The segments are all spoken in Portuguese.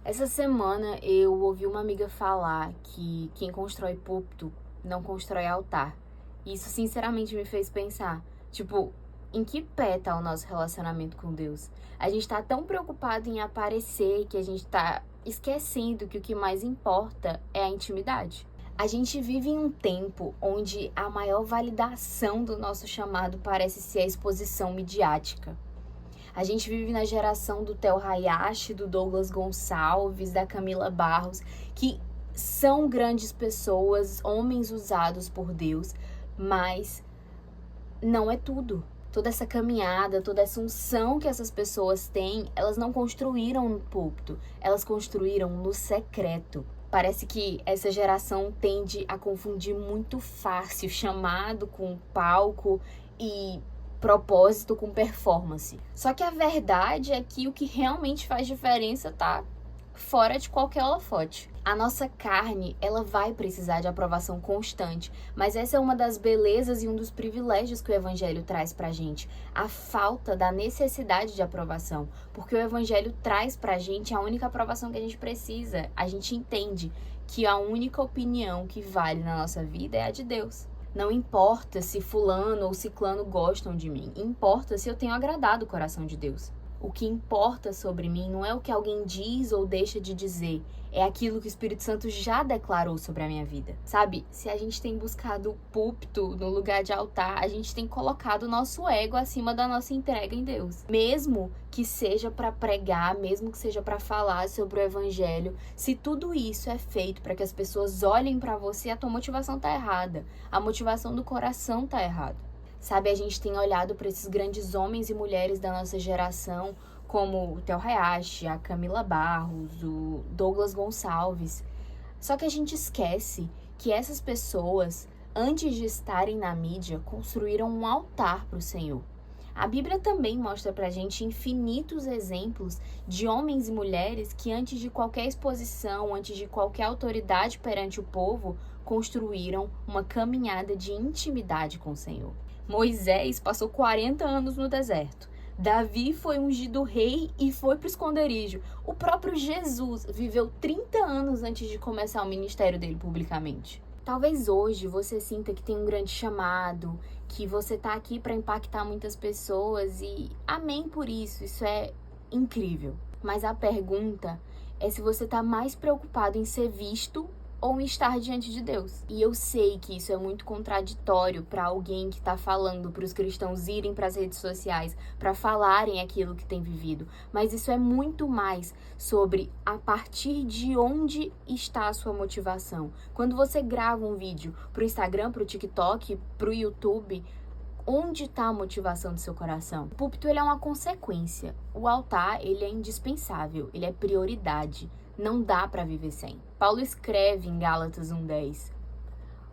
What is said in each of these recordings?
Essa semana eu ouvi uma amiga falar que quem constrói púlpito não constrói altar. E isso sinceramente me fez pensar, tipo, em que pé tá o nosso relacionamento com Deus? A gente tá tão preocupado em aparecer que a gente tá esquecendo que o que mais importa é a intimidade. A gente vive em um tempo onde a maior validação do nosso chamado parece ser a exposição midiática. A gente vive na geração do Theo Hayashi, do Douglas Gonçalves, da Camila Barros, que são grandes pessoas, homens usados por Deus, mas não é tudo. Toda essa caminhada, toda essa unção que essas pessoas têm, elas não construíram no púlpito, elas construíram no secreto. Parece que essa geração tende a confundir muito fácil chamado com palco e propósito com performance. Só que a verdade é que o que realmente faz diferença tá fora de qualquer holofote. A nossa carne, ela vai precisar de aprovação constante, mas essa é uma das belezas e um dos privilégios que o Evangelho traz pra gente, a falta da necessidade de aprovação, porque o Evangelho traz pra gente a única aprovação que a gente precisa. A gente entende que a única opinião que vale na nossa vida é a de Deus. Não importa se fulano ou ciclano gostam de mim, importa se eu tenho agradado o coração de Deus. O que importa sobre mim não é o que alguém diz ou deixa de dizer, é aquilo que o Espírito Santo já declarou sobre a minha vida. Sabe, se a gente tem buscado o púlpito no lugar de altar, a gente tem colocado o nosso ego acima da nossa entrega em Deus. Mesmo que seja para pregar, mesmo que seja para falar sobre o Evangelho, se tudo isso é feito para que as pessoas olhem para você, a tua motivação tá errada. A motivação do coração tá errada. Sabe, a gente tem olhado para esses grandes homens e mulheres da nossa geração, como o Theo Hayashi, a Camila Barros, o Douglas Gonçalves. Só que a gente esquece que essas pessoas, antes de estarem na mídia, construíram um altar para o Senhor. A Bíblia também mostra pra gente infinitos exemplos de homens e mulheres que antes de qualquer exposição, antes de qualquer autoridade perante o povo, construíram uma caminhada de intimidade com o Senhor. Moisés passou 40 anos no deserto. Davi foi ungido rei e foi para o esconderijo. O próprio Jesus viveu 30 anos antes de começar o ministério dele publicamente. Talvez hoje você sinta que tem um grande chamado, que você tá aqui para impactar muitas pessoas e amém por isso é incrível. Mas a pergunta é se você tá mais preocupado em ser visto ou em estar diante de Deus. E eu sei que isso é muito contraditório para alguém que está falando para os cristãos irem para as redes sociais, para falarem aquilo que tem vivido. Mas isso é muito mais sobre a partir de onde está a sua motivação. Quando você grava um vídeo para o Instagram, para o TikTok, para o YouTube, onde está a motivação do seu coração? O púlpito ele é uma consequência. O altar ele é indispensável, ele é prioridade. Não dá para viver sem. Paulo escreve em Gálatas 1:10: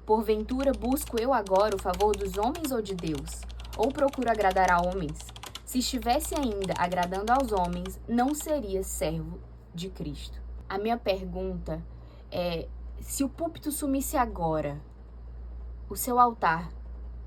Porventura busco eu agora o favor dos homens ou de Deus? Ou procuro agradar a homens? Se estivesse ainda agradando aos homens, não seria servo de Cristo. A minha pergunta é, se o púlpito sumisse agora, o seu altar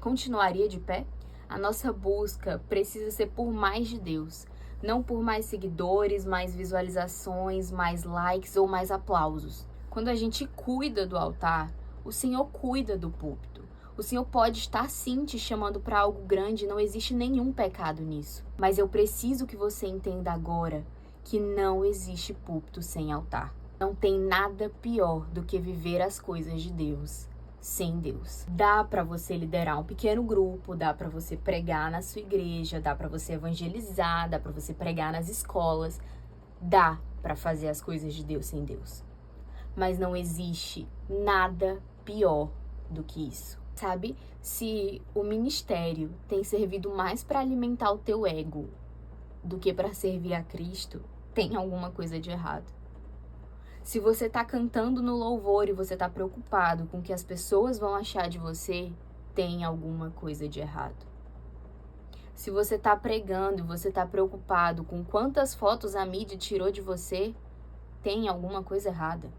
continuaria de pé? A nossa busca precisa ser por mais de Deus. Não por mais seguidores, mais visualizações, mais likes ou mais aplausos. Quando a gente cuida do altar, o Senhor cuida do púlpito. O Senhor pode estar sim te chamando para algo grande, não existe nenhum pecado nisso. Mas eu preciso que você entenda agora que não existe púlpito sem altar. Não tem nada pior do que viver as coisas de Deus sem Deus. Dá para você liderar um pequeno grupo, dá para você pregar na sua igreja, dá para você evangelizar, dá para você pregar nas escolas, dá para fazer as coisas de Deus sem Deus. Mas não existe nada pior do que isso. Sabe? Se o ministério tem servido mais para alimentar o teu ego do que para servir a Cristo, tem alguma coisa de errado. Se você tá cantando no louvor e você tá preocupado com o que as pessoas vão achar de você, tem alguma coisa de errado. Se você tá pregando e você tá preocupado com quantas fotos a mídia tirou de você, tem alguma coisa errada.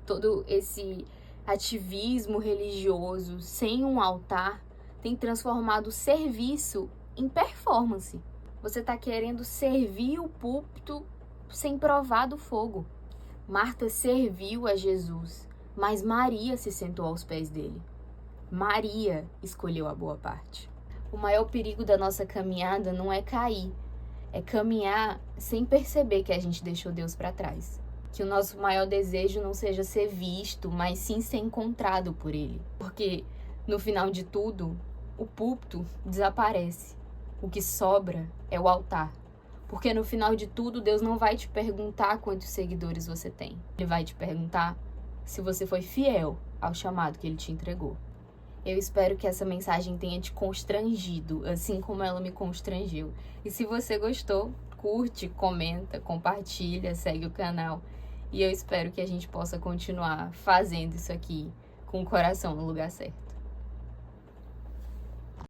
Todo esse ativismo religioso sem um altar tem transformado o serviço em performance. Você tá querendo servir o púlpito sem provar do fogo. Marta serviu a Jesus, mas Maria se sentou aos pés dele. Maria escolheu a boa parte. O maior perigo da nossa caminhada não é cair, é caminhar sem perceber que a gente deixou Deus para trás. Que o nosso maior desejo não seja ser visto, mas sim ser encontrado por Ele. Porque, no final de tudo, o púlpito desaparece. O que sobra é o altar. Porque no final de tudo, Deus não vai te perguntar quantos seguidores você tem. Ele vai te perguntar se você foi fiel ao chamado que Ele te entregou. Eu espero que essa mensagem tenha te constrangido, assim como ela me constrangeu. E se você gostou, curte, comenta, compartilha, segue o canal. E eu espero que a gente possa continuar fazendo isso aqui com o coração no lugar certo.